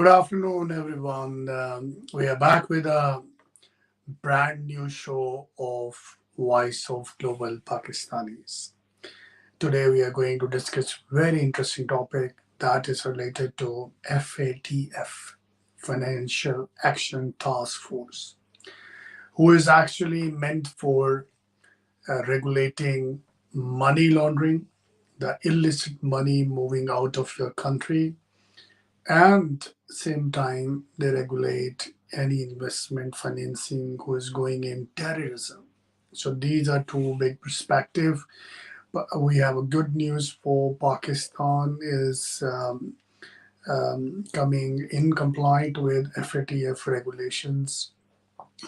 Good afternoon, everyone. We are back with a brand new show of Voice of Global Pakistanis. Today, we are going to discuss very interesting topic that is related to FATF, Financial Action Task Force, who is actually meant for regulating money laundering, the illicit money moving out of your country, and same time they regulate any investment financing who is going in terrorism. So these are two big perspective, but we have a good news for Pakistan is coming in compliant with FATF regulations.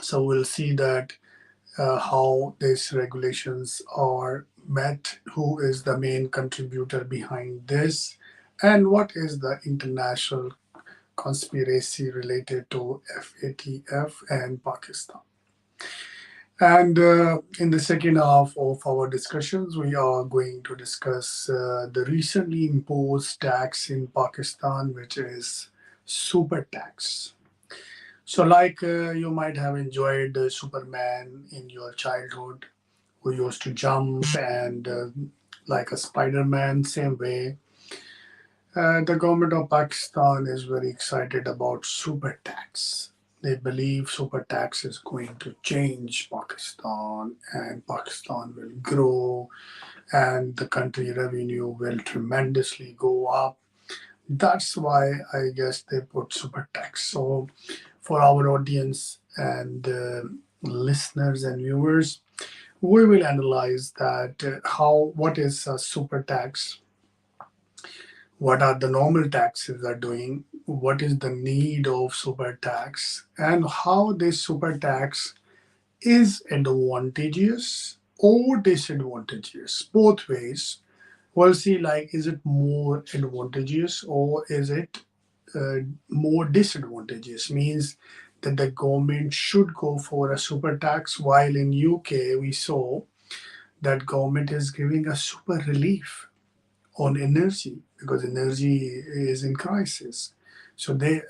So we'll see that how these regulations are met, who is the main contributor behind this, and what is the international conspiracy related to FATF and Pakistan. And in the second half of our discussions, we are going to discuss the recently imposed tax in Pakistan, which is super tax. So, like you might have enjoyed Superman in your childhood, who used to jump and like a Spider Man, same way. The government of Pakistan is very excited about super tax. They believe super tax is going to change Pakistan and Pakistan will grow and the country revenue will tremendously go up. That's why I guess they put super tax. So, for our audience and listeners and viewers, we will analyze that how what is a super tax, what are the normal taxes are doing, what is the need of super tax, and how this super tax is advantageous or disadvantageous, both ways. We'll see, like, is it more advantageous or is it more disadvantageous? Means that the government should go for a super tax, while in UK we saw that government is giving a super relief on energy because energy is in crisis. So the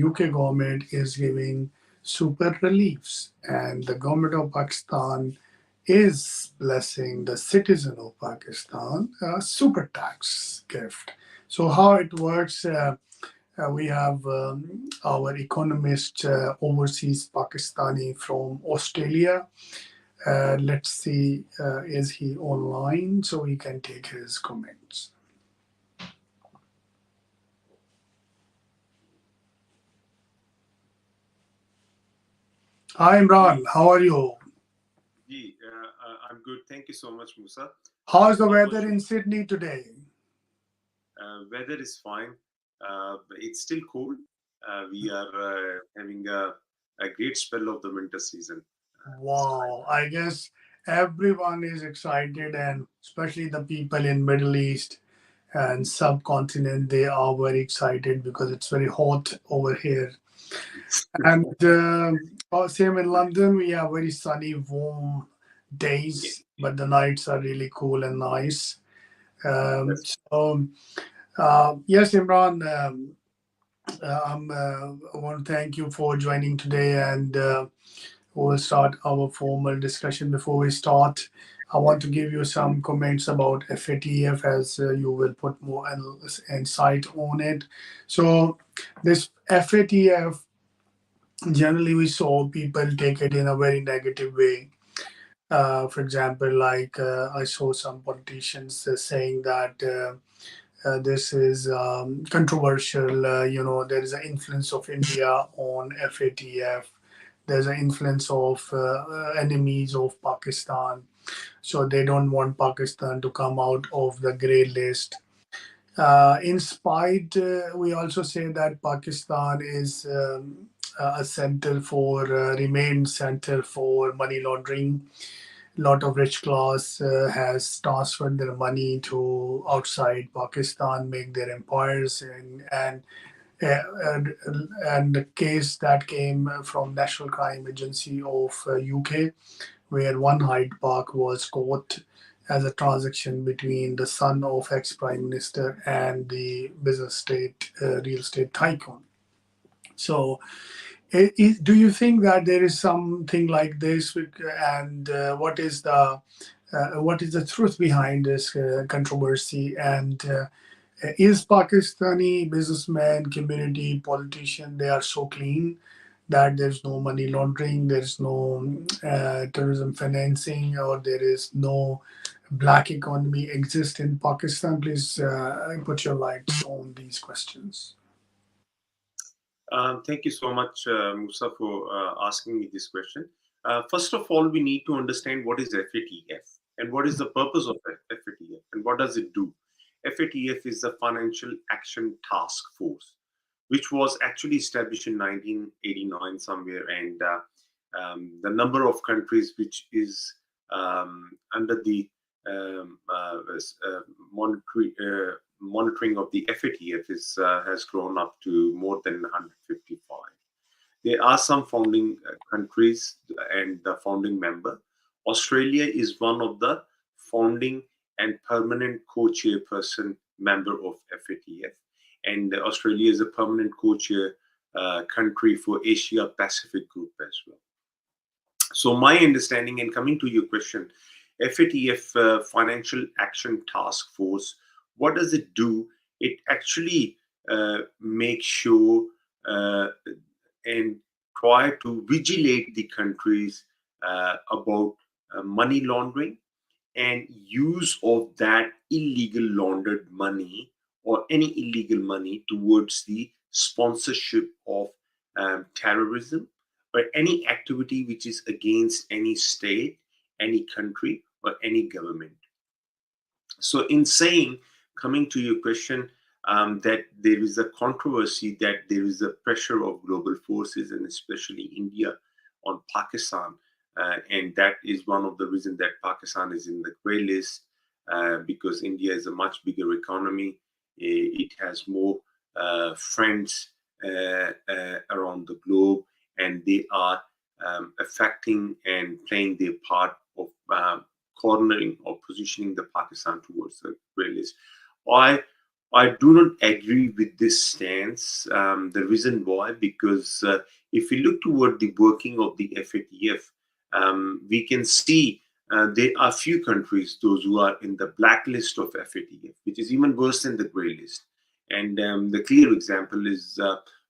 UK government is giving super reliefs, and the government of Pakistan is blessing the citizen of Pakistan a super tax gift. So how it works? We have our economist, overseas Pakistani from Australia. Let's see, is he online so we can take his comments. Hi Imran, how are you? I'm good. Thank you so much, Musa. How's the weather in Sydney today? Weather is fine. It's still cold. We are having a great spell of the winter season. Wow, I guess everyone is excited, and especially the people in Middle East and subcontinent, they are very excited because it's very hot over here. And same in London, we have very sunny, warm Yeah, days, but the nights are really cool and nice. that's So, yes, Imran, I want to thank you for joining today, and we'll start our formal discussion. Before we start, I want to give you some comments about FATF as you will put more insight on it. So, this FATF, generally we saw people take it in a very negative way. For example, like I saw some politicians saying that this is controversial. There is an influence of India on FATF. There's an influence of enemies of Pakistan. So they don't want Pakistan to come out of the grey list. In spite, we also say that Pakistan is a center for, remain center for money laundering. Lot of rich class has transferred their money to outside Pakistan, make their empires, uh, and, and the case that came from National Crime Agency of UK, where one Hyde Park was caught as a transaction between the son of ex-prime minister and the business state real estate tycoon. So do you think that there is something like this, and what is the truth behind this controversy? And is Pakistani businessmen, community, politician, they are so clean that there's no money laundering, there's no terrorism financing, or there is no black economy exist in Pakistan? Please put your lights on these questions. Thank you so much, Musa, for asking me this question. First of all, we need to understand what is FATF and what is the purpose of FATF and what does it do. FATF is the Financial Action Task Force, which was actually established in 1989 somewhere, and the number of countries which is under the monetary monitoring of the FATF is has grown up to more than 155. There are some founding countries and the founding member. Australia is one of the founding and permanent co-chairperson member of FATF, and Australia is a permanent co-chair country for Asia Pacific Group as well. So my understanding, and coming to your question, FATF Financial Action Task Force, what does it do? It actually makes sure and try to vigilate the countries about money laundering and use of that illegal laundered money or any illegal money towards the sponsorship of terrorism or any activity which is against any state, any country, or any government. So, in saying, coming to your question, that there is a controversy, that there is a pressure of global forces, and especially India, on Pakistan, and that is one of the reasons that Pakistan is in the grey list, because India is a much bigger economy. It has more friends around the globe, and they are affecting and playing their part of cornering or positioning the Pakistan towards the grey list. I I do not agree with this stance. The reason why, because if we look toward the working of the FATF, we can see there are few countries, those who are in the blacklist of FATF, which is even worse than the grey list. And the clear example is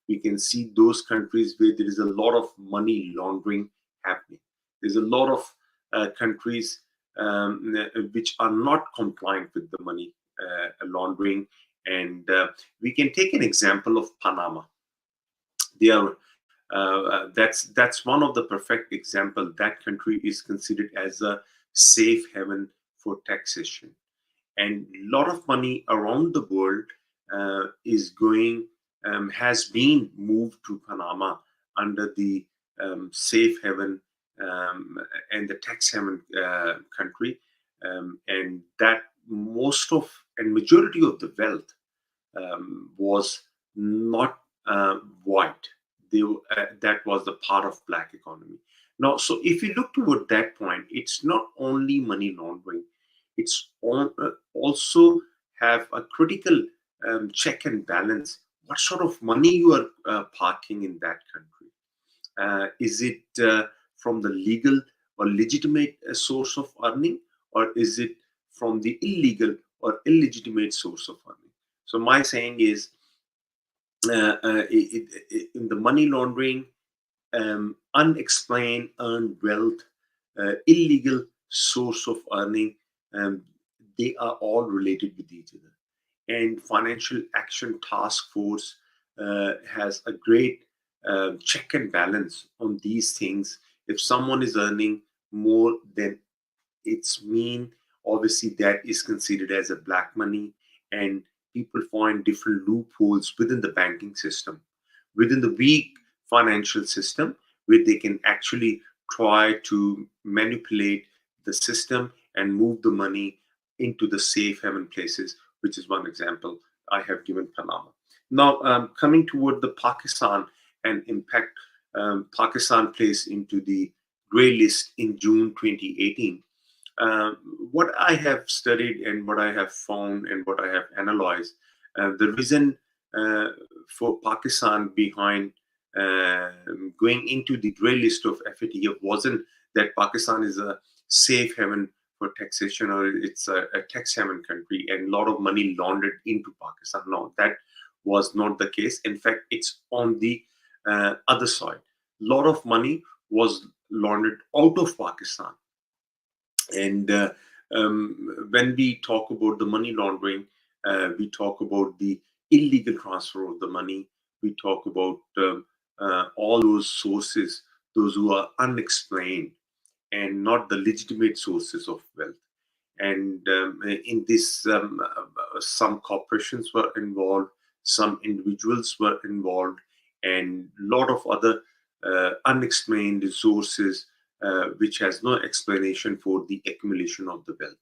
we can see those countries where there is a lot of money laundering happening. There's a lot of countries which are not compliant with the money laundering. And we can take an example of Panama. They are that's one of the perfect example. That country is considered as a safe haven for taxation, and a lot of money around the world is going has been moved to Panama under the safe haven and the tax haven country, and that most of and majority of the wealth was not white. That was the part of black economy. Now, so if you look toward that point, it's not only money laundering; also have a critical check and balance. What sort of money you are parking in that country? Is it from the legal or legitimate source of earning, or is it from the illegal or illegitimate source of earning? So my saying is, in the money laundering, unexplained earned wealth, illegal source of earning, um, they are all related with each other. And Financial Action Task Force has a great check and balance on these things. If someone is earning more than its mean, obviously that is considered as a black money, and people find different loopholes within the banking system, within the weak financial system, where they can actually try to manipulate the system and move the money into the safe haven places, which is one example I have given Panama. Now, coming toward the Pakistan and impact Pakistan placed into the grey list in June 2018. What I have studied and what I have found and what I have analyzed, the reason uh, for Pakistan behind going into the grey list of FATF wasn't that Pakistan is a safe haven for taxation, or it's a tax haven country and a lot of money laundered into Pakistan. No, that was not the case. In fact, it's on the other side. A lot of money was laundered out of Pakistan. And when we talk about the money laundering, we talk about the illegal transfer of the money. We talk about all those sources, those who are unexplained and not the legitimate sources of wealth. And in this, some corporations were involved, some individuals were involved, and a lot of other unexplained resources, which has no explanation for the accumulation of the wealth.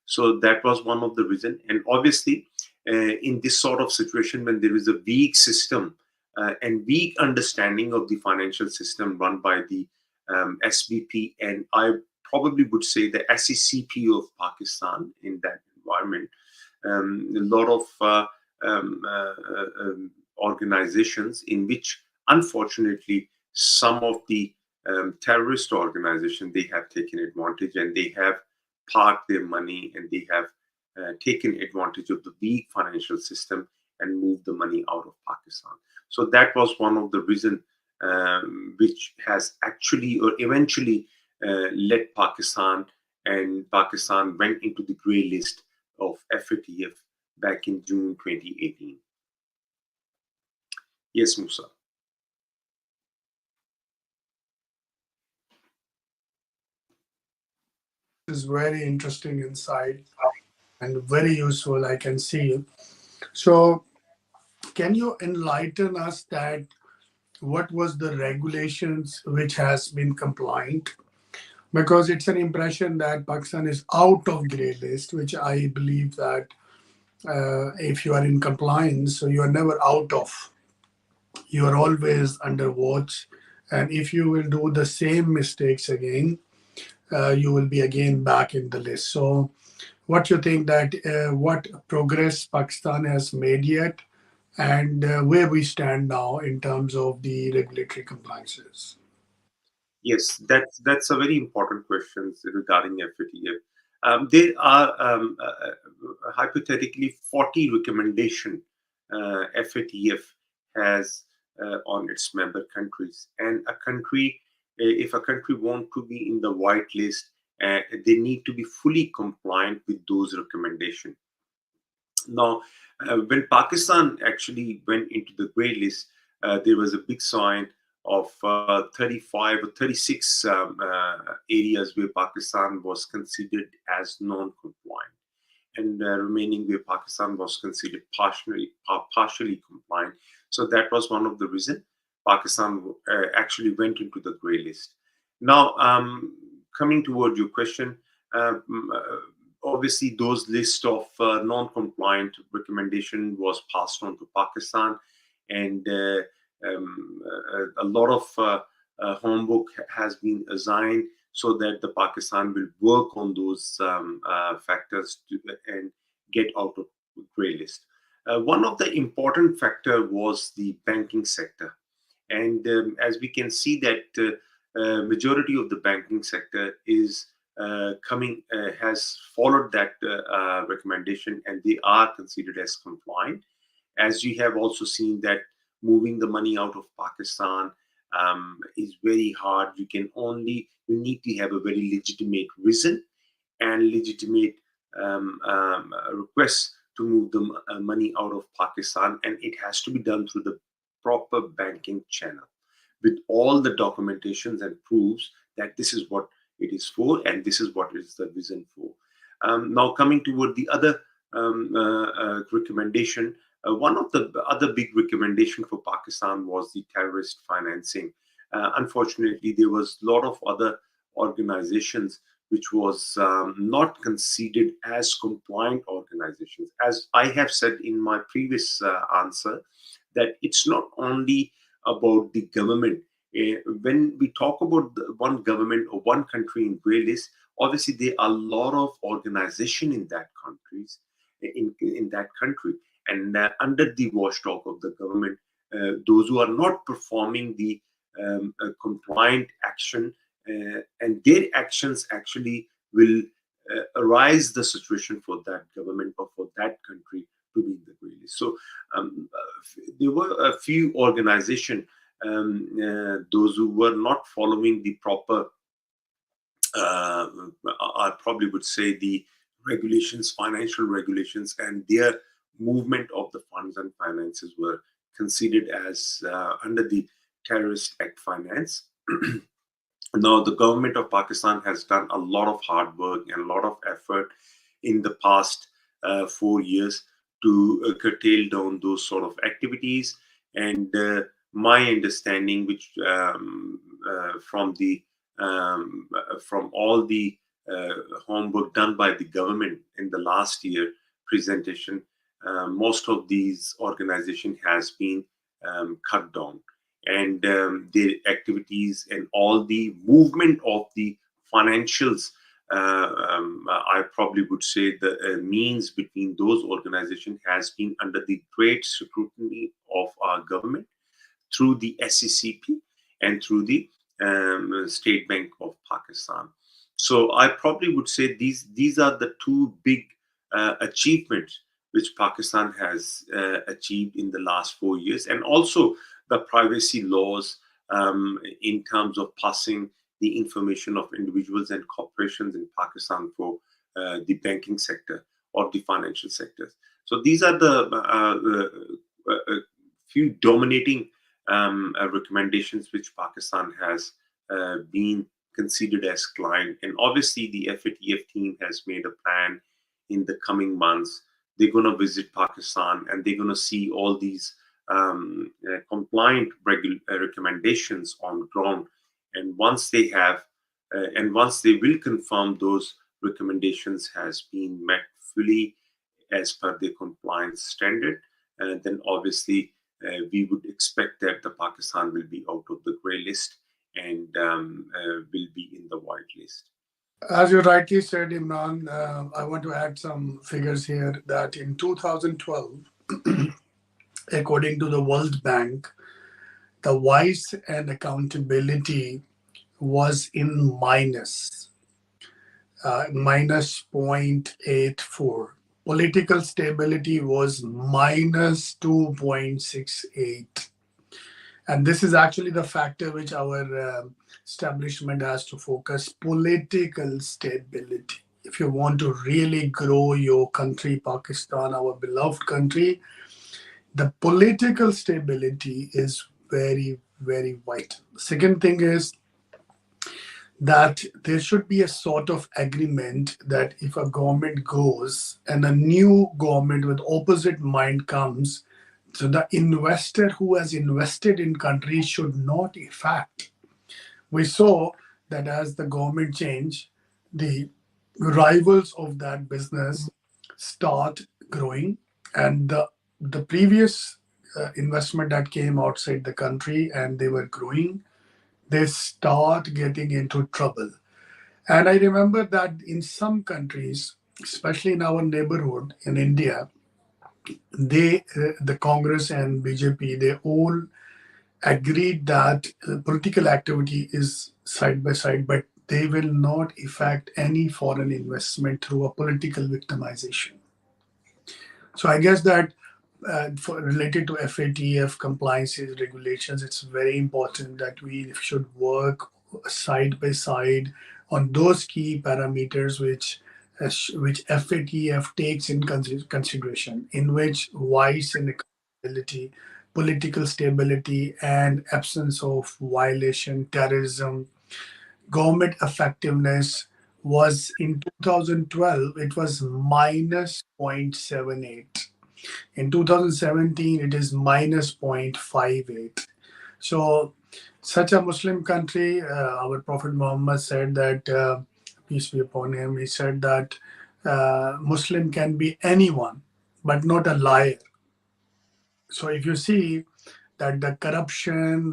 So that was one of the reason. And obviously, in this sort of situation, when there is a weak system and weak understanding of the financial system run by the SBP, and I probably would say the SECP of Pakistan in that environment, a lot of organizations in which, unfortunately, some of the terrorist organizations, they have taken advantage and they have parked their money, and they have taken advantage of the weak financial system and moved the money out of Pakistan. So that was one of the reasons which has actually or eventually led Pakistan, and Pakistan went into the grey list of FATF back in June 2018. Yes, Musa. Is very interesting insight and very useful, I can see. So, can you enlighten us that what was the regulations which has been compliant? Because it's an impression that Pakistan is out of grey list, which I believe that if you are in compliance, so you are never out of. You are always under watch, and if you will do the same mistakes again, you will be again back in the list. So, what you think that what progress Pakistan has made yet, and where we stand now in terms of the regulatory compliances? Yes, that's a very important question regarding FATF. There are hypothetically 40 recommendation FATF has on its member countries, and a country, if a country want to be in the white list, they need to be fully compliant with those recommendations. Now, when Pakistan actually went into the grey list, there was a big sign of 35 or 36 areas where Pakistan was considered as non-compliant, and remaining where Pakistan was considered partially compliant. So that was one of the reasons Pakistan actually went into the grey list. Now, coming toward your question, um, uh, obviously those list of non-compliant recommendation was passed on to Pakistan, and a lot of homework has been assigned so that the Pakistan will work on those factors and get out of grey list. One of the important factor was the banking sector, and as we can see that majority of the banking sector is coming has followed that recommendation, and they are considered as compliant. As you have also seen that moving the money out of Pakistan is very hard. You need to have a very legitimate reason and legitimate request to move the money out of Pakistan, and it has to be done through the proper banking channel with all the documentations and proofs that this is what it is for and this is what is the reason for. Now, coming toward the other recommendation, one of the other big recommendation for Pakistan was the terrorist financing. Unfortunately, there was a lot of other organizations which was not considered as compliant organizations. As I have said in my previous answer, that it's not only about the government. When we talk about one government or one country in grey list, obviously there are a lot of organization in that countries in that country, and under the watchdog of the government, those who are not performing the compliant action, and their actions actually will arise the situation for that government or for that country to be in the grey list. So there were a few organizations, those who were not following the proper, uh, I probably would say, the regulations, financial regulations, and their movement of the funds and finances were considered as under the Terrorist Act finance. Now, the government of Pakistan has done a lot of hard work and a lot of effort in the past 4 years to curtail down those sort of activities. And my understanding, which from all the homework done by the government in the last year presentation, most of these organization has been cut down, and their activities and all the movement of the financials, I probably would say the means between those organizations has been under the great scrutiny of our government through the SECP and through the State Bank of Pakistan. So I probably would say these are the two big achievements which Pakistan has achieved in the last 4 years, and also the privacy laws in terms of passing the information of individuals and corporations in Pakistan for the banking sector or the financial sectors. So these are the few dominating recommendations which Pakistan has been considered as client. And obviously, the FATF team has made a plan in the coming months. They're going to visit Pakistan and they're going to see all these compliant recommendations on ground. And once they have, and once they will confirm those recommendations has been met fully as per the compliance standard, then obviously we would expect that the Pakistan will be out of the grey list and will be in the white list. As you rightly said, Imran, I want to add some figures here that in 2012, according to the World Bank, the vice and accountability was in minus 0.84. Political stability was minus 2.68. And this is actually the factor which our establishment has to focus: political stability. If you want to really grow your country, Pakistan, our beloved country, the political stability is very, very vital. Second thing is that there should be a sort of agreement that if a government goes and a new government with opposite mind comes, so the investor who has invested in country should not affect. We saw that as the government changed, the rivals of that business start growing, and the previous investment that came outside the country and they were growing, they start getting into trouble. And I remember that in some countries, especially in our neighborhood in India, the Congress and BJP, they all agreed that political activity is side by side, but they will not affect any foreign investment through a political victimization. So I guess that related to FATF compliances regulations, it's very important that we should work side by side on those key parameters which FATF takes in consideration, in which vice and accountability, political stability, and absence of violation, terrorism, government effectiveness was in 2012, it was minus 0.78. In 2017, it is minus 0.58. So, such a Muslim country, our Prophet Muhammad said that, peace be upon him, he said that Muslim can be anyone, but not a liar. So, if you see that the corruption,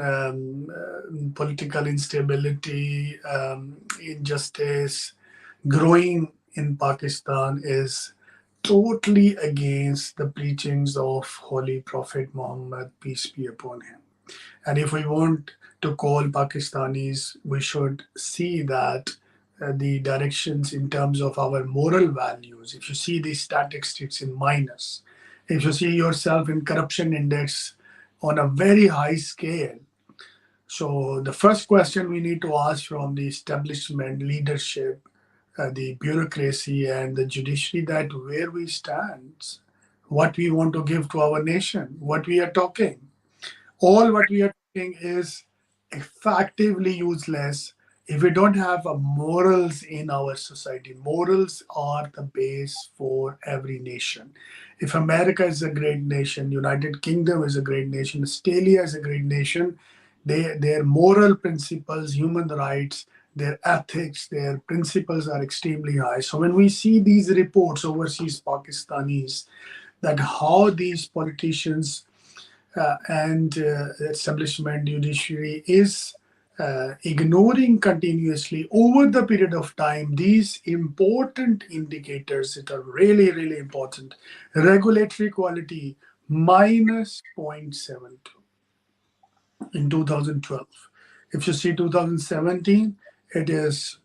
political instability, injustice growing in Pakistan is totally against the preachings of Holy Prophet Muhammad, peace be upon him. And if we want to call Pakistanis, we should see that the directions in terms of our moral values. If you see the statistics in minus, if you see yourself in corruption index on a very high scale, so the first question we need to ask from the establishment, leadership, the bureaucracy, and the judiciary that where we stand, what we want to give to our nation, what we are talking. All what we are talking is effectively useless if we don't have a morals in our society. Morals are the base for every nation. If America is a great nation, United Kingdom is a great nation, Australia is a great nation, their moral principles, human rights, their ethics, their principles are extremely high. So when we see these reports overseas Pakistanis that how these politicians and establishment judiciary is ignoring continuously over the period of time these important indicators that are really really important. Regulatory quality minus 0.72 in 2012. If you see 2017, it is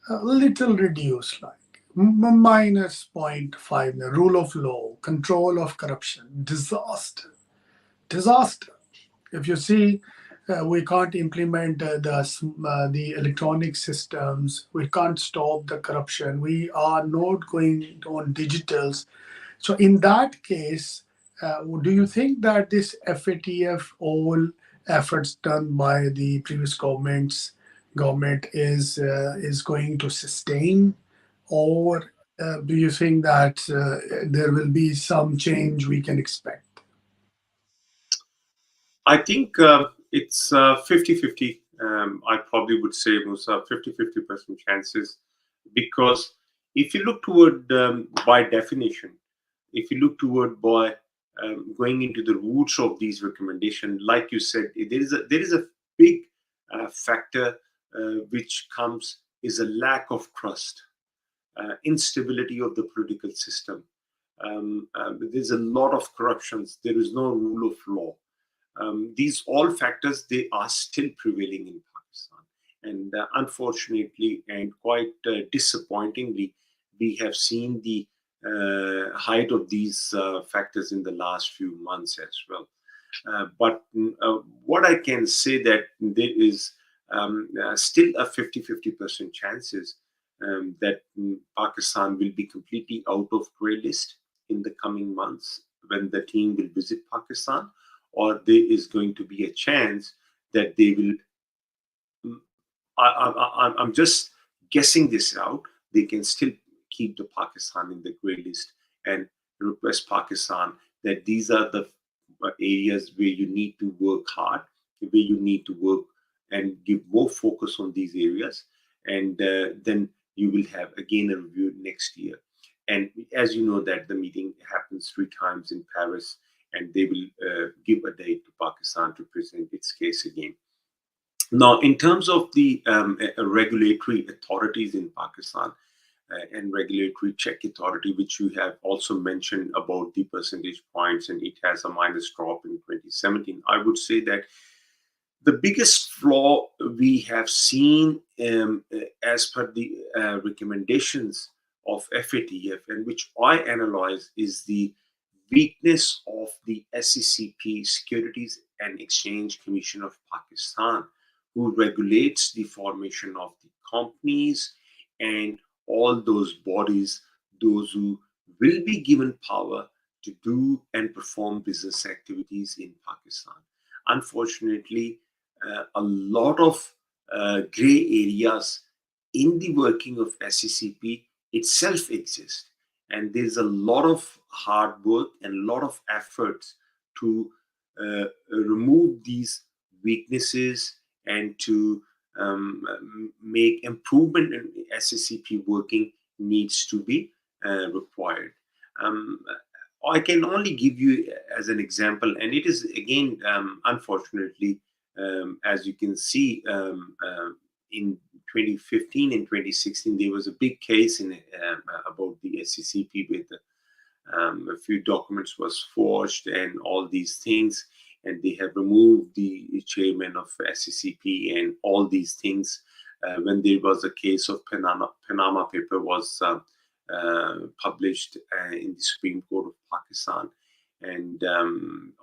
a little reduced, like minus 0.5. The rule of law, control of corruption, disaster, disaster. If you see, we can't implement the electronic systems. We can't stop the corruption. We are not going on digitals. So in that case, do you think that this FATF all efforts done by the previous government is going to sustain, or do you think that there will be some change we can expect? I think it's 50-50. I probably would say Musa 50-50% chances, because if you look toward by definition, if you look toward by going into the roots of these recommendations, like you said, there is a big factor which comes is a lack of trust, instability of the political system. There's a lot of corruptions. There is no rule of law. These all factors, they are still prevailing in Pakistan, and unfortunately and quite disappointingly, we have seen the height of these factors in the last few months as well. But what I can say that there is still a 50-50% chances that Pakistan will be completely out of grey list in the coming months when the team will visit Pakistan, or there is going to be a chance that they will. I'm just guessing this out. They can still keep the Pakistan in the grey list and request Pakistan that these are the areas where you need to work hard, where you need to work and give more focus on these areas, and then you will have again a review next year. And as you know, that the meeting happens 3 times in Paris, and they will give a date to Pakistan to present its case again. Now, in terms of the regulatory authorities in Pakistan and regulatory check authority, which you have also mentioned about the percentage points, and it has a minus drop in 2017, I would say that the biggest flaw we have seen, as per the recommendations of FATF, and which I analyze, is the weakness of the SECP, Securities and Exchange Commission of Pakistan, who regulates the formation of the companies and all those bodies, those who will be given power to do and perform business activities in Pakistan. Unfortunately, a lot of gray areas in the working of SECP itself exist. And there's a lot of hard work and a lot of efforts to remove these weaknesses and to make improvement in SSCP working needs to be required. Um, I can only give you as an example, and it is again, unfortunately, as you can see, in 2015 and 2016, there was a big case in about the SCCP with a few documents was forged and all these things, and they have removed the chairman of SCCP and all these things. When there was a case of Panama paper was published in the Supreme Court of Pakistan, and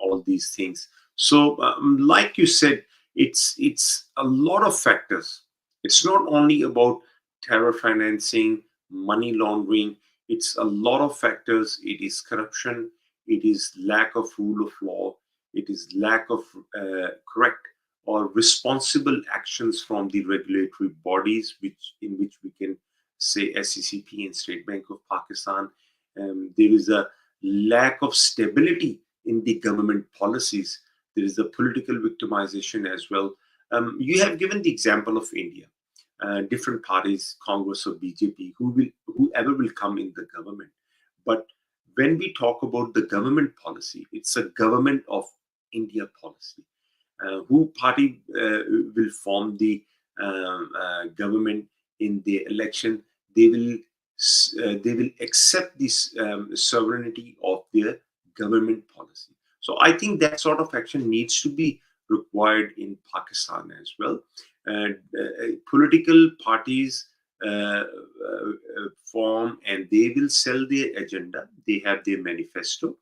all these things. So, like you said, it's a lot of factors. It's not only about terror financing, money laundering. It's a lot of factors. It is corruption. It is lack of rule of law. It is lack of correct or responsible actions from the regulatory bodies, which in which we can say SCCP and State Bank of Pakistan. There is a lack of stability in the government policies. There is a political victimization as well. You have given the example of India. Different parties, Congress or BJP, whoever will come in the government. But when we talk about the government policy, it's a government of India policy. Who party will form the government in the election? They will accept this sovereignty of their government policy. So I think that sort of action needs to be required in Pakistan as well. Political parties form and they will sell their agenda. They have their manifesto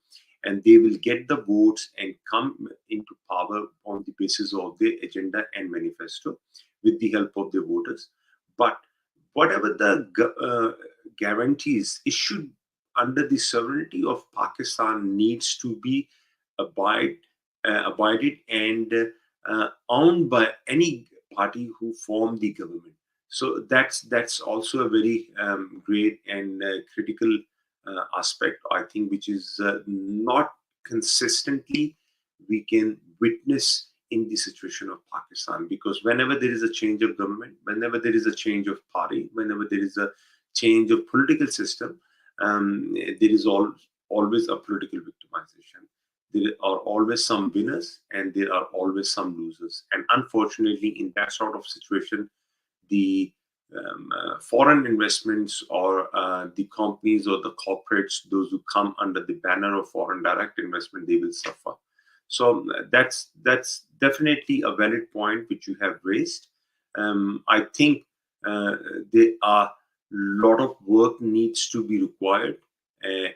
and they will get the votes and come into power on the basis of their agenda and manifesto with the help of the voters. But whatever the guarantees issued under the sovereignty of Pakistan needs to be abided and owned by any party who form the government. So that's also a very great and critical aspect, I think, which is not consistently we can witness in the situation of Pakistan. Because whenever there is a change of government, whenever there is a change of party, whenever there is a change of political system, there is always a political victimization. There are always some winners and there are always some losers. And unfortunately, in that sort of situation, the foreign investments or the companies or the corporates, those who come under the banner of foreign direct investment, they will suffer. So that's definitely a valid point which you have raised. I think there are a lot of work needs to be required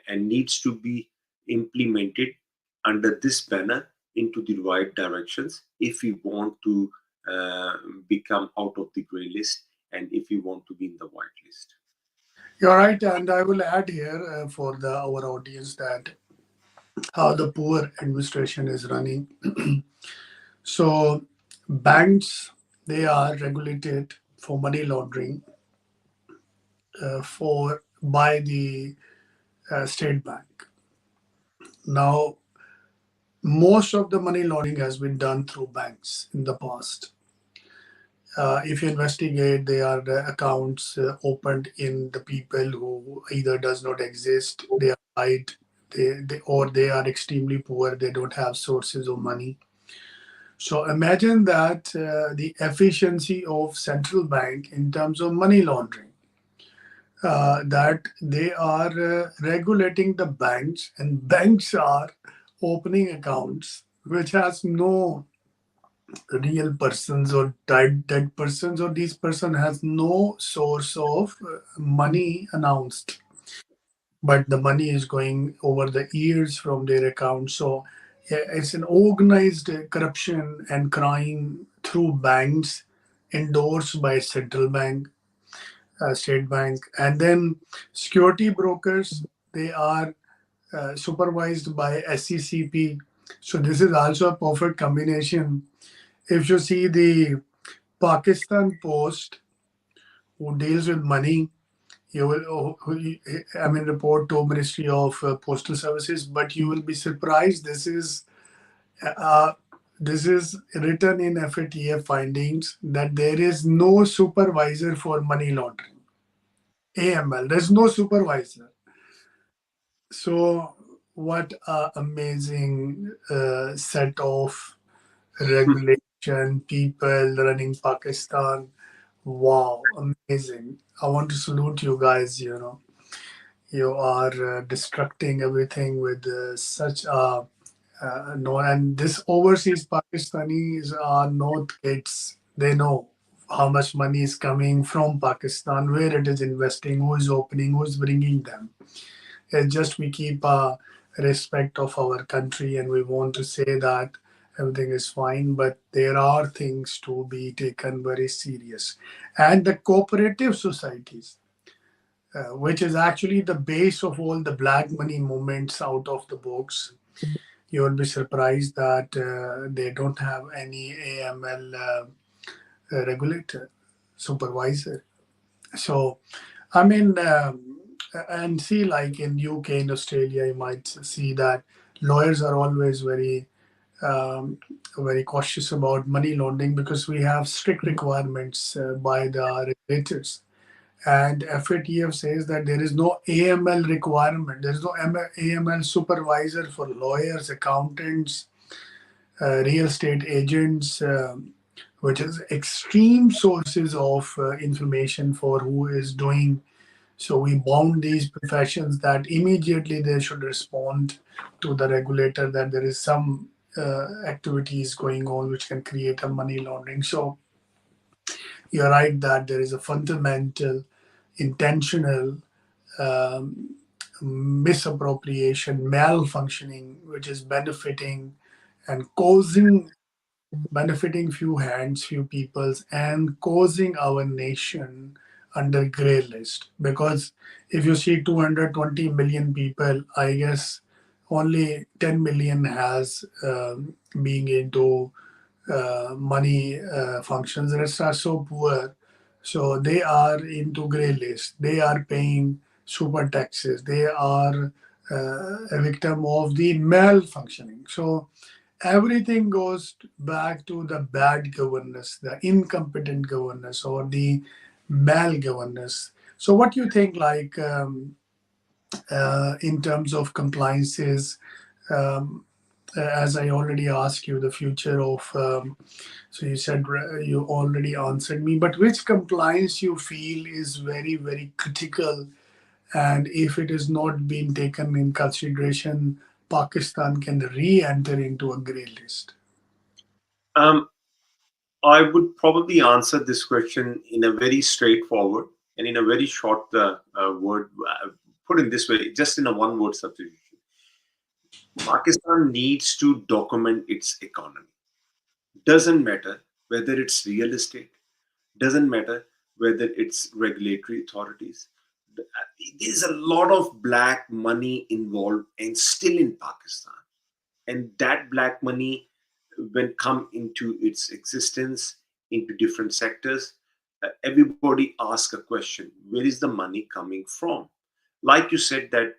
and needs to be implemented under this banner into the right directions if we want to become out of the gray list and if we want to be in the white list. You're right, and I will add here for our audience that how the poor administration is running. So banks, they are regulated for money laundering for by the State Bank. Now, most of the money laundering has been done through banks in the past. If you investigate, there are accounts opened in the people who either does not exist, they are hide, or they are extremely poor, they don't have sources of money. So imagine that the efficiency of central bank in terms of money laundering, that they are regulating the banks, and banks are opening accounts which has no real persons or dead persons, or this person has no source of money announced, but the money is going over the years from their account. So yeah, it's an organized corruption and crime through banks endorsed by central bank, State Bank, and then security brokers. They are supervised by SCCP. So this is also a perfect combination. If you see the Pakistan Post, who deals with money, you will, I mean, report to Ministry of Postal Services, but you will be surprised. Uh, this is written in FATF findings that there is no supervisor for money laundering. AML, there's no supervisor. So, what a amazing set of regulation, people running Pakistan. Wow, amazing. I want to salute you guys, You are destructing everything with such no. And this overseas Pakistanis are not kids. They know how much money is coming from Pakistan, where it is investing, who is opening, who is bringing them. It's just we keep respect of our country and we want to say that everything is fine, but there are things to be taken very serious. And the cooperative societies, which is actually the base of all the black money movements out of the box, you will be surprised that they don't have any AML regulator, supervisor. So, I mean, and see, like in UK, in Australia, you might see that lawyers are always um, very cautious about money laundering because we have strict requirements by the regulators. And FATF says that there is no AML requirement. There is no AML supervisor for lawyers, accountants, real estate agents, which is extreme sources of information for who is doing. So we bound these professions that immediately they should respond to the regulator that there is some activities going on which can create a money laundering. So you're right that there is a fundamental, intentional um, misappropriation, malfunctioning, which is benefiting few hands, few peoples, and causing our nation under gray list. Because if you see 220 million people, I guess only 10 million has being into money functions. The rest are so poor, so they are into gray list. They are paying super taxes. They are a victim of the malfunctioning. So everything goes back to the bad governance, the incompetent governance, or the mal governance. So, what do you think, like in terms of compliances? Um, as I already asked you, the future of so you said you already answered me, but which compliance you feel is very, very critical, and if it is not being taken in consideration, Pakistan can re-enter into a grey list. Um, I would probably answer this question in a very straightforward and in a very short word. Put in this way, just in a one-word substitution. Pakistan needs to document its economy. Doesn't matter whether it's real estate, doesn't matter whether it's regulatory authorities. There's a lot of black money involved and still in Pakistan. And that black money, when come into its existence into different sectors, everybody asks a question: where is the money coming from? Like you said, that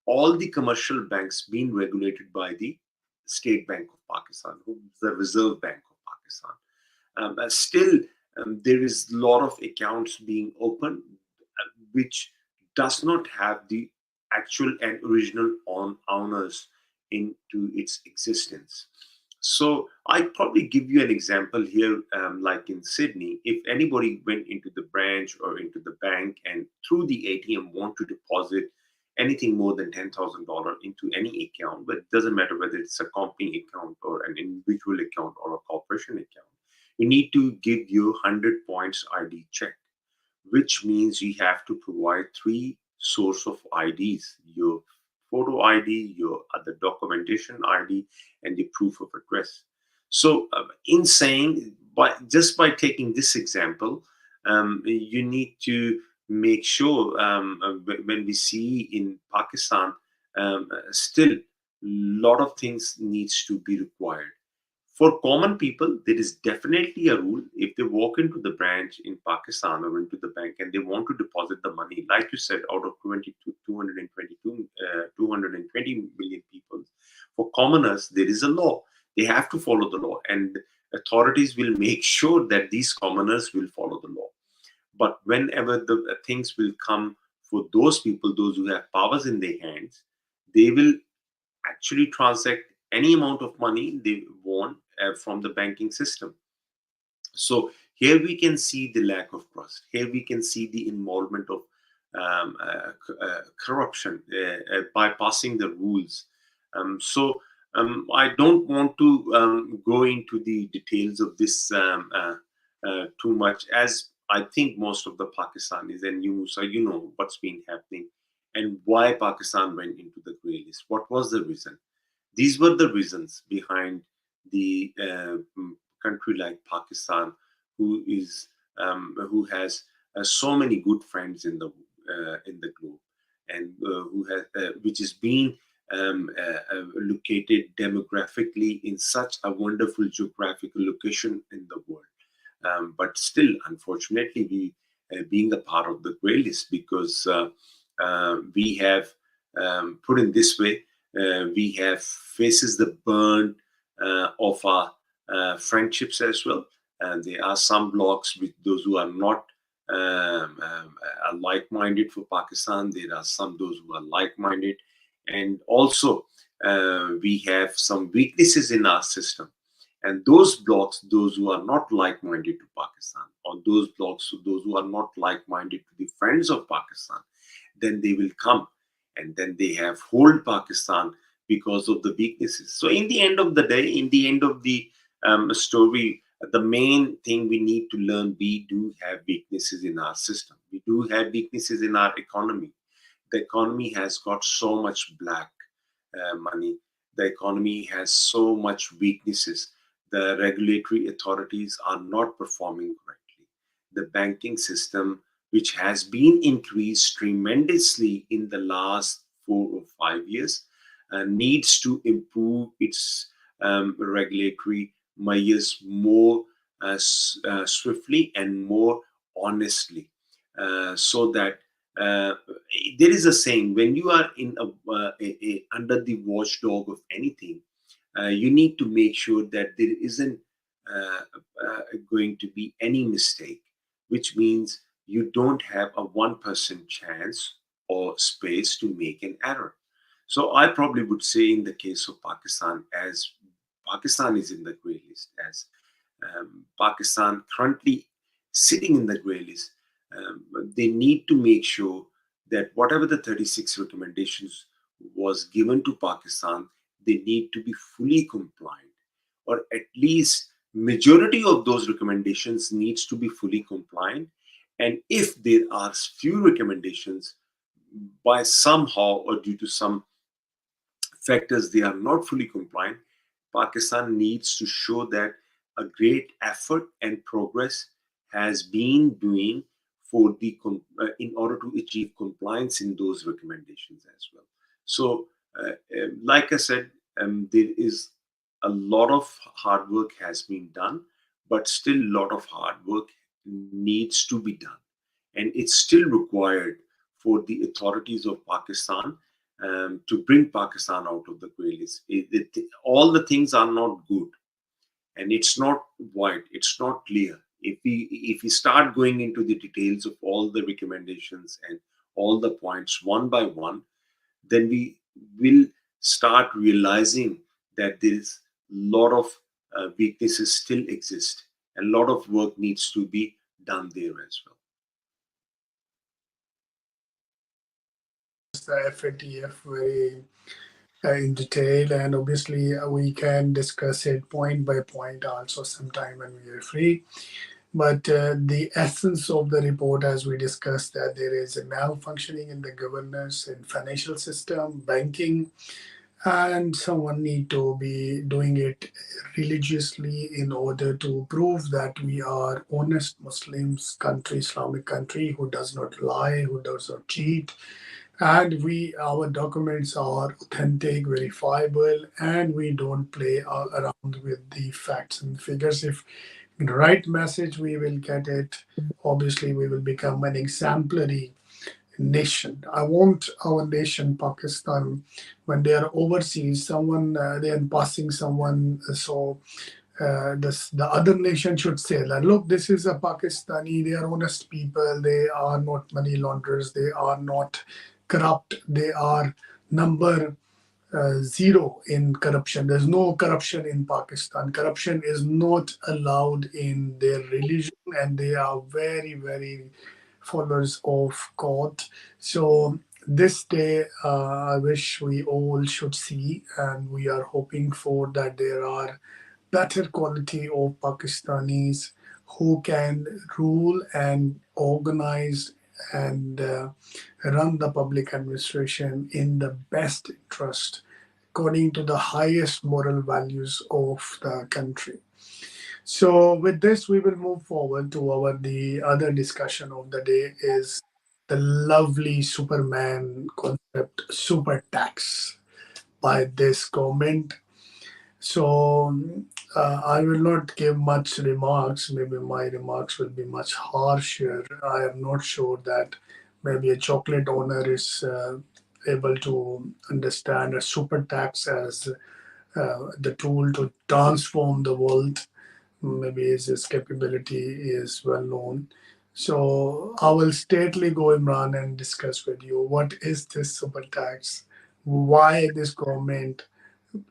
all the commercial banks being regulated by the State Bank of Pakistan, the Reserve Bank of Pakistan. Still, there is a lot of accounts being opened which does not have the actual and original owners into its existence. So I probably give you an example here, like in Sydney. If anybody went into the branch or into the bank and through the ATM want to deposit anything more than $10,000 into any account, but it doesn't matter whether it's a company account or an individual account or a corporation account, you need to give your 100 points ID check, which means you have to provide three source of IDs: your photo ID, your other documentation ID, and the proof of address. So, in saying, by taking this example, you need to make sure, when we see in Pakistan, still a lot of things needs to be required. For common people, there is definitely a rule. If they walk into the branch in Pakistan or into the bank and they want to deposit the money, like you said, out of 220 million people, for commoners, there is a law. They have to follow the law, and authorities will make sure that these commoners will follow the law. But whenever the things will come for those people, those who have powers in their hands, they will actually transact any amount of money they want from the banking system. So here we can see the lack of trust. Here we can see the involvement of corruption by passing the rules. So I don't want to go into the details of this too much, as I think most of the Pakistanis and you, so you know what's been happening and why Pakistan went into the grey list. What was the reason? These were the reasons behind the country like Pakistan, who has so many good friends in the globe, and who has which is being located demographically in such a wonderful geographical location in the world. But still, unfortunately, we being a part of the grey list, because we have put in this way, we have faces the burn of our friendships as well. And there are some blocks with those who are not like-minded for Pakistan. There are some those who are like-minded, and also we have some weaknesses in our system. And those blocks, those who are not like-minded to Pakistan, or those blocks, those who are not like-minded to the friends of Pakistan, then they will come, and then they have hold Pakistan because of the weaknesses. So in the end of the day, in the end of the story, the main thing we need to learn, we do have weaknesses in our system. We do have weaknesses in our economy. The economy has got so much black money. The economy has so much weaknesses. The regulatory authorities are not performing correctly. The banking system, which has been increased tremendously in the last 4 or 5 years, needs to improve its regulatory measures more swiftly and more honestly, so that uh, there is a saying, when you are in under the watchdog of anything, you need to make sure that there isn't uh, going to be any mistake, which means you don't have a 1% chance or space to make an error. So I probably would say, in the case of Pakistan, as Pakistan is in the grey list, as Pakistan currently sitting in the grey list, they need to make sure that whatever the 36 recommendations was given to Pakistan, they need to be fully compliant, or at least majority of those recommendations needs to be fully compliant. And if there are few recommendations, by somehow or due to some factors they are not fully compliant, Pakistan needs to show that a great effort and progress has been doing for the in order to achieve compliance in those recommendations as well. So, like I said, there is a lot of hard work has been done, but still a lot of hard work needs to be done, and it's still required for the authorities of Pakistan to bring Pakistan out of the grey list. All the things are not good, and it's not white, it's not clear. If we start going into the details of all the recommendations and all the points one by one, then we will start realizing that there's a lot of weaknesses still exist, and a lot of work needs to be done there as well. The FATF very in detail, and obviously we can discuss it point by point also sometime when we are free. But the essence of the report, as we discussed, that there is a malfunctioning in the governance and financial system, banking, and someone need to be doing it religiously in order to prove that we are honest Muslims country, Islamic country, who does not lie, who does not cheat, and we our documents are authentic, verifiable, and we don't play around with the facts and figures. If the right message, we will get it. Obviously, we will become an exemplary nation. I want our nation, Pakistan, when they are overseas, someone they are passing someone, so the other nation should say that, look, this is a Pakistani, they are honest people, they are not money launderers, they are not corrupt, they are number zero in corruption. There's no corruption in Pakistan. Corruption is not allowed in their religion, and they are very, very followers of God. So this day, I wish we all should see, and we are hoping for that there are better quality of Pakistanis who can rule and organize and run the public administration in the best interest according to the highest moral values of the country. So with this, we will move forward to our the other discussion of the day is the lovely Superman concept, super tax by this government. So I will not give much remarks. Maybe my remarks will be much harsher. I am not sure that maybe a chocolate owner is able to understand a super tax as the tool to transform the world. Maybe his capability is well known. So I will straightly go, Imran, and discuss with you what is this super tax, why this government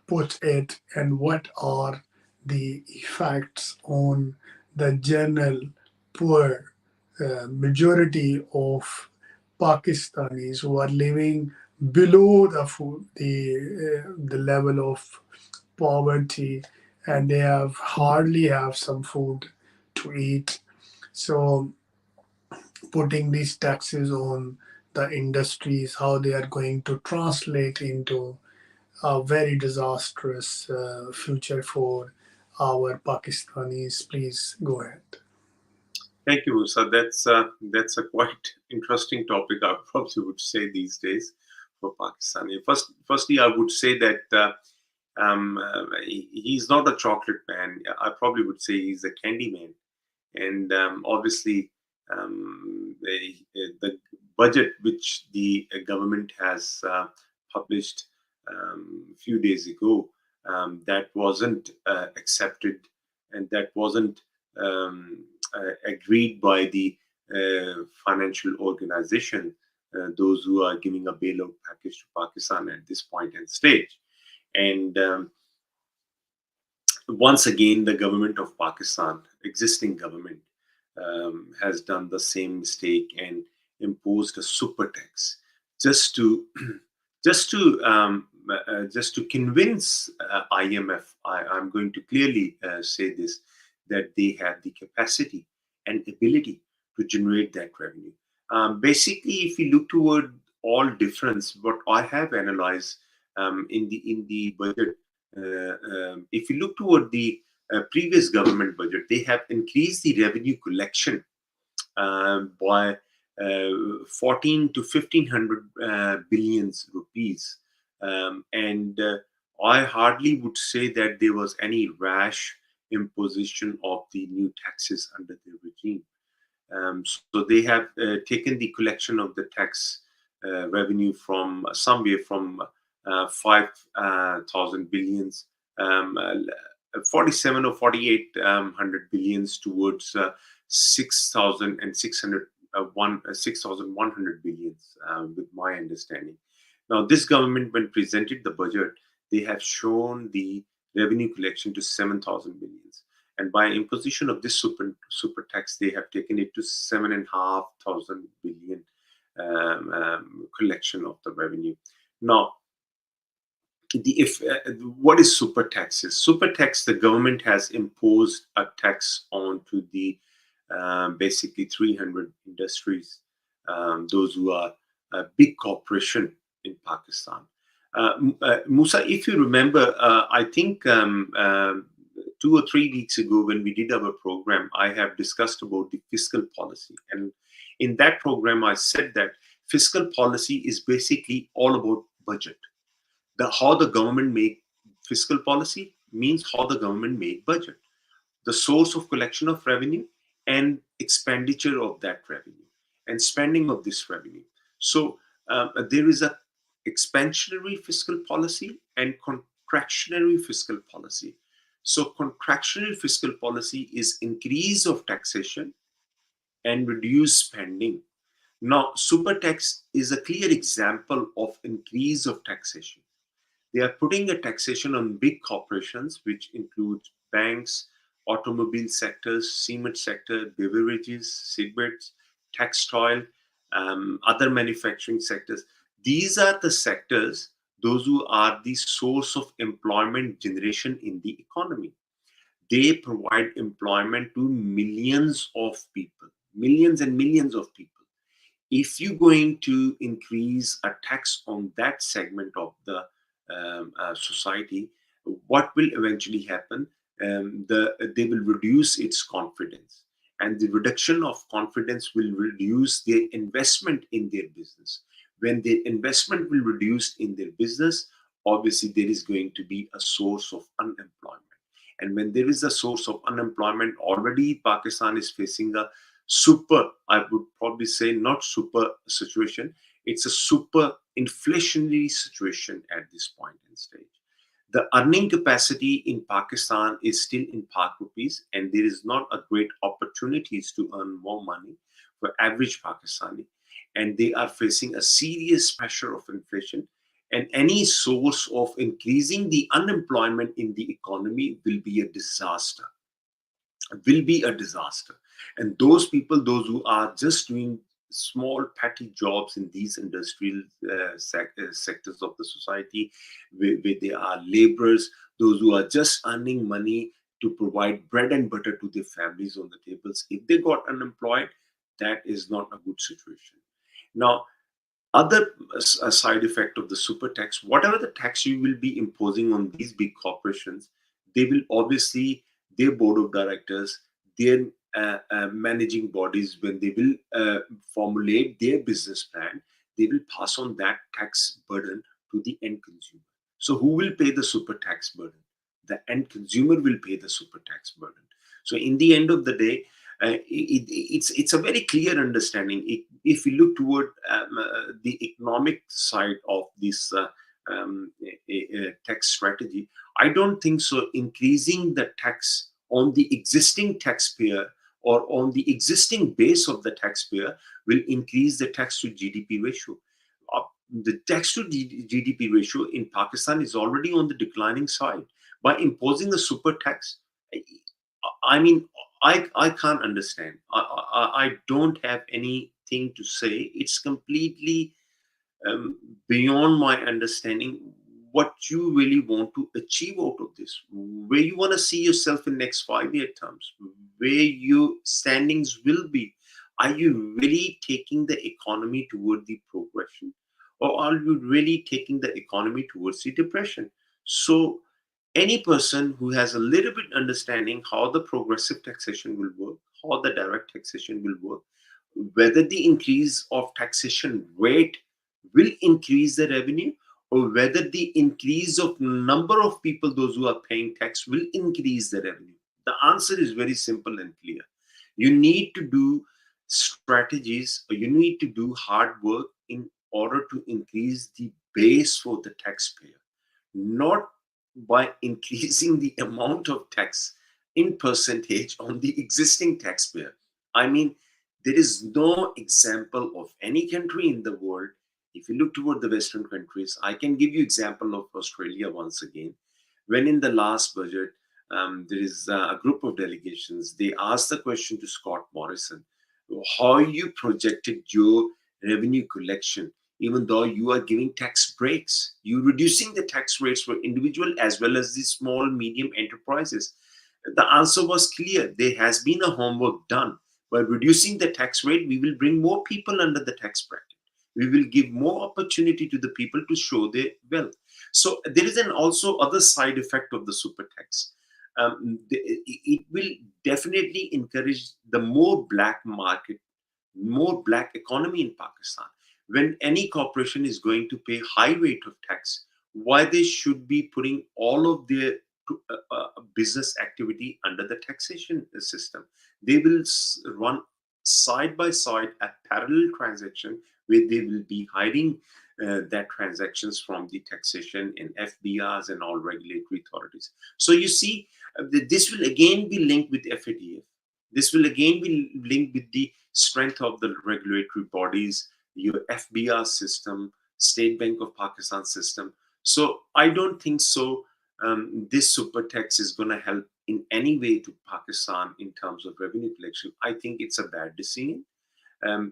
put it, and what are the effects on the general poor majority of Pakistanis who are living below the level of poverty, and they have hardly have some food to eat. So putting these taxes on the industries, how they are going to translate into a very disastrous future for our Pakistanis. Please go ahead. Thank you, Musa. That's a quite interesting topic. I probably would say these days for Pakistani. Firstly, I would say that he's not a chocolate man. I probably would say he's a candy man. And obviously, the budget which the government has published a few days ago, that wasn't accepted, and that wasn't agreed by the financial organization, those who are giving a bailout package to Pakistan at this point and stage. And once again, the government of Pakistan, existing government, has done the same mistake and imposed a super tax just to just to convince IMF. I'm going to clearly say this, that they have the capacity and ability to generate that revenue. Basically, if you look toward all difference, what I have analyzed in the budget, if you look toward the previous government budget, they have increased the revenue collection by 14 to 1500 billions rupees. And I hardly would say that there was any rash imposition of the new taxes under the regime. So they have taken the collection of the tax revenue from somewhere from 5,000 billions, 47 or 48 hundred billions towards 6,600 6,100 billions, with my understanding. Now, this government, when presented the budget, they have shown the revenue collection to 7,000 billions, and by imposition of this super tax, they have taken it to 7,500 billion collection of the revenue. Now, the if what is super taxes? Super tax, the government has imposed a tax onto the basically 300 industries, those who are a big corporation in Pakistan. Musa, if you remember, I think 2 or 3 weeks ago when we did our program, I have discussed about the fiscal policy. And in that program, I said that fiscal policy is basically all about budget. How the government make fiscal policy means how the government make budget, the source of collection of revenue and expenditure of that revenue and spending of this revenue. So there is a expansionary fiscal policy and contractionary fiscal policy. So contractionary fiscal policy is increase of taxation and reduce spending. Now, super tax is a clear example of increase of taxation. They are putting a taxation on big corporations, which include banks, automobile sectors, cement sector, beverages, cigarettes, textile, other manufacturing sectors. These are the sectors, those who are the source of employment generation in the economy. They provide employment to millions of people, millions and millions of people. If you're going to increase a tax on that segment of the society, what will eventually happen? They will reduce its confidence, and the reduction of confidence will reduce their investment in their business. When their investment will reduce in their business, obviously there is going to be a source of unemployment. And when there is a source of unemployment, already Pakistan is facing a super, I would probably say not super situation, it's a super inflationary situation at this point in stage. The earning capacity in Pakistan is still in Pak rupees, and there is not a great opportunities to earn more money for average Pakistani, and they are facing a serious pressure of inflation. And any source of increasing the unemployment in the economy will be a disaster, will be a disaster. And those people, those who are just doing small petty jobs in these industrial sectors of the society, where they are laborers, those who are just earning money to provide bread and butter to their families on the tables, if they got unemployed, that is not a good situation. Now, other side effect of the super tax, whatever the tax you will be imposing on these big corporations, they will obviously, their board of directors, their managing bodies, when they will formulate their business plan, they will pass on that tax burden to the end consumer. So who will pay the super tax burden? The end consumer will pay the super tax burden. So in the end of the day, it's a very clear understanding. If we look toward the economic side of this tax strategy, I don't think so. Increasing the tax on the existing taxpayer or on the existing base of the taxpayer will increase the tax to GDP ratio. The tax to GDP ratio in Pakistan is already on the declining side. By imposing a super tax, I mean, I can't understand. I don't have anything to say. It's completely beyond my understanding what you really want to achieve out of this, where you want to see yourself in next 5 year terms, where your standings will be. Are you really taking the economy toward the progression, or are you really taking the economy towards the depression? So any person who has a little bit understanding how the progressive taxation will work, how the direct taxation will work, whether the increase of taxation rate will increase the revenue, or whether the increase of number of people, those who are paying tax, will increase the revenue. The answer is very simple and clear. You need to do strategies, or you need to do hard work in order to increase the base for the taxpayer, not by increasing the amount of tax in percentage on the existing taxpayer. I mean, there is no example of any country in the world. If you look toward the Western countries, I can give you example of Australia once again. When in the last budget, there is a group of delegations, they asked the question to Scott Morrison, how you projected your revenue collection, even though you are giving tax breaks, you reducing the tax rates for individual as well as the small medium enterprises. The answer was clear. There has been a homework done. By reducing the tax rate, we will bring more people under the tax bracket. We will give more opportunity to the people to show their wealth. So there is an also other side effect of the super tax. It will definitely encourage the more black market, more black economy in Pakistan. When any corporation is going to pay high rate of tax, why they should be putting all of their business activity under the taxation system? They will run side by side a parallel transaction where they will be hiding that transactions from the taxation and FBRs and all regulatory authorities. So you see, this will again be linked with FATF. This will again be linked with the strength of the regulatory bodies, your FBR system, State Bank of Pakistan system. So I don't think so. This super tax is going to help in any way to Pakistan in terms of revenue collection. I think it's a bad decision.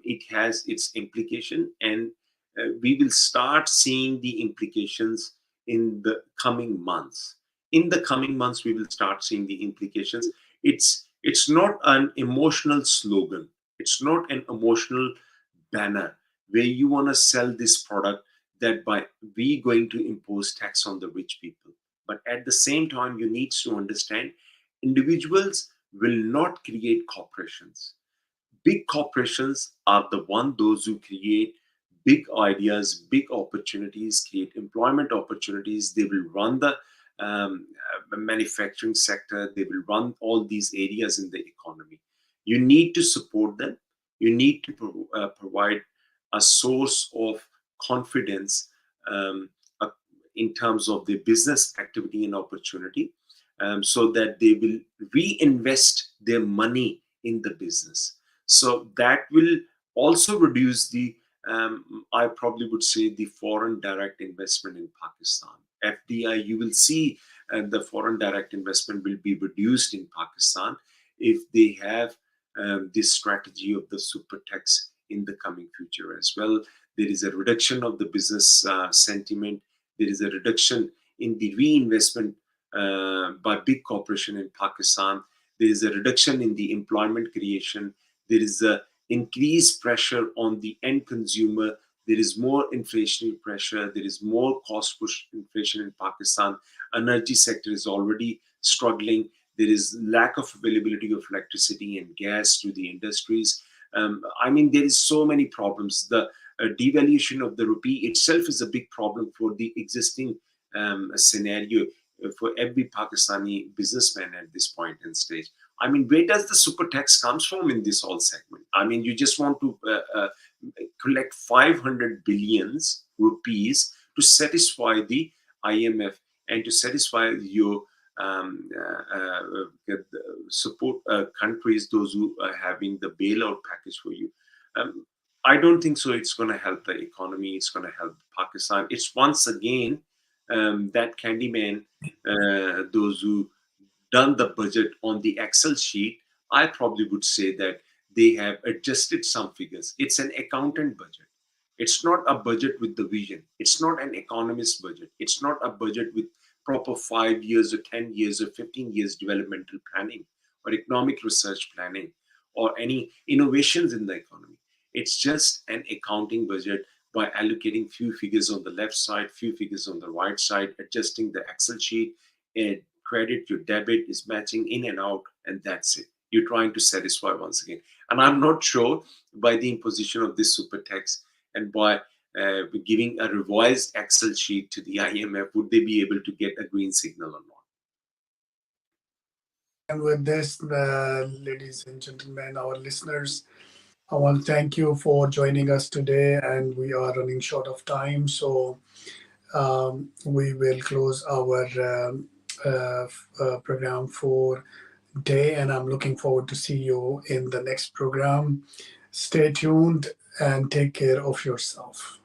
it has its implication, and we will start seeing the implications in the coming months. In the coming months, we will start seeing the implications. It's not an emotional slogan. It's not an emotional banner where you want to sell this product that by we going to impose tax on the rich people. But at the same time, you need to understand individuals will not create corporations. Big corporations are the one those who create big ideas, big opportunities, create employment opportunities. They will run the manufacturing sector. They will run all these areas in the economy. You need to support them. You need to provide a source of confidence, um, uh, in terms of their business activity and opportunity, so that they will reinvest their money in the business. So that will also reduce the, I probably would say, the foreign direct investment in Pakistan. FDI, you will see the foreign direct investment will be reduced in Pakistan if they have this strategy of the super tax in the coming future as well. There is a reduction of the business sentiment. There is a reduction in the reinvestment by big corporation in Pakistan. There is a reduction in the employment creation. There is a increased pressure on the end consumer. There is more inflationary pressure. There is more cost push inflation in Pakistan. Energy sector is already struggling. There is lack of availability of electricity and gas to the industries. I mean, there is so many problems. The devaluation of the rupee itself is a big problem for the existing scenario for every Pakistani businessman at this point in stage. I mean, where does the super tax comes from in this whole segment? I mean, you just want to collect 500 billions rupees to satisfy the IMF and to satisfy your support countries, those who are having the bailout package for you. Um, I don't think so. It's going to help the economy. It's going to help Pakistan. It's once again that Candyman, those who done the budget on the Excel sheet, I probably would say that they have adjusted some figures. It's an accountant budget. It's not a budget with the vision. It's not an economist budget. It's not a budget with proper 5 years or 10 years or 15 years developmental planning or economic research planning or any innovations in the economy. It's just an accounting budget by allocating few figures on the left side, few figures on the right side, adjusting the Excel sheet, and credit, your debit is matching in and out, and that's it. You're trying to satisfy once again. And I'm not sure by the imposition of this super tax and by giving a revised Excel sheet to the IMF, would they be able to get a green signal or not? And with this, ladies and gentlemen, our listeners, I want to thank you for joining us today. And we are running short of time. So we will close our program for day. And I'm looking forward to see you in the next program. Stay tuned and take care of yourself.